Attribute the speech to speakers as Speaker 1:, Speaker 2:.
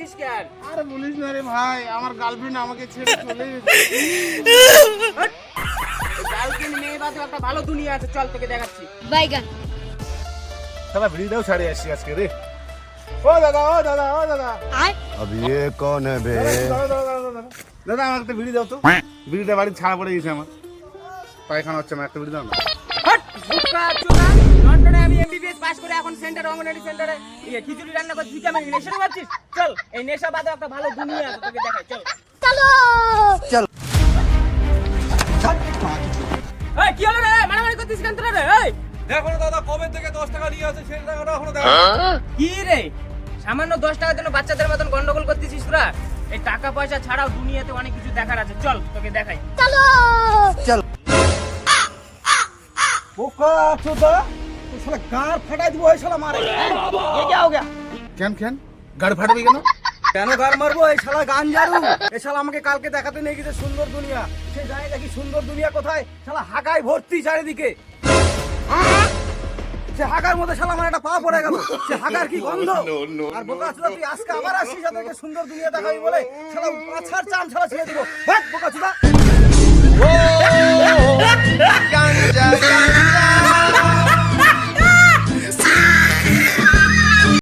Speaker 1: করছিস কেন?
Speaker 2: আরে বলিস না রে ভাই, আমার গার্লফ্রেন্ড আমাকে ছেড়ে চলে গেছে।
Speaker 1: গার্লফ্রেন্ড মেয়ে বাদে একটা ভালো দুনিয়া আছে, চল তোকে দেখাচ্ছি।
Speaker 3: বাইগান
Speaker 2: সালা ভিড়িটাও ছাড়ে আসছি আজকে রে। ও দাদা, ও দাদা, ও দাদা,
Speaker 4: अब ये कौन है बे?
Speaker 2: দাদা আমাকে একটা বিড়ি দাও তো। বিড়িটা বাড়িতে ছাড়া পড়ে গেছে আমার, পায়খানা হচ্ছে, আমার একটা বিড়ি দাও না।
Speaker 1: হট বুকা চোদা, লন্ডনে আমি এমবিবিএস পাস করে এখন সেন্টার অঙ্গনওয়াড়ি সেন্টারে খিচুড়ি রান্না করছি, তুই কেমন নেশা করছিস? চল এই নেশা বাদে একটা ভালো দুনিয়া আছে, তোকে দেখাই চল।
Speaker 3: চলো
Speaker 1: এই কি হলো রে, মারামারি করছিস কেন তোরা রে? এই
Speaker 5: দেখো না দাদা, কবে থেকে 10 টাকা নিয়ে আছে সেই টাকাটা এখনো দেখো।
Speaker 1: কি রে, সামান্য 10 টাকার জন্য বাচ্চাদের মতন গন্ডগোল করতেছিস তোরা? এই টাকা পয়সা ছাড়াও দুনিয়াতে অনেক কিছু দেখার আছে, চল তোকে দেখাই।
Speaker 5: বোকা চোদা, তো শালা গার ফাটাই দিব, এই শালা মারে।
Speaker 1: ये क्या हो गया?
Speaker 2: কেন কেন গাড়ি ফাটাবি কেন?
Speaker 5: কেন গার মারবো? এই শালা গাঞ্জারু, এই শালা আমাকে কালকে দেখাতে নিয়ে গেছে সুন্দর দুনিয়া। সে জানে নাকি সুন্দর দুনিয়া কোথায়? শালা হাগায় ভর্তি চারিদিকে। সে হাগার মধ্যে শালা আমার একটা পা পড়ে গেল। সে হাগার কি গন্ধ! আর বোকা চোদা, তুই আজকে আবার আসিস, যাদেরকে সুন্দর দুনিয়া দেখাবি বলে শালা পাছার চাম ছাড়া ছেড়ে দিব। ভাগ বোকা চোদা।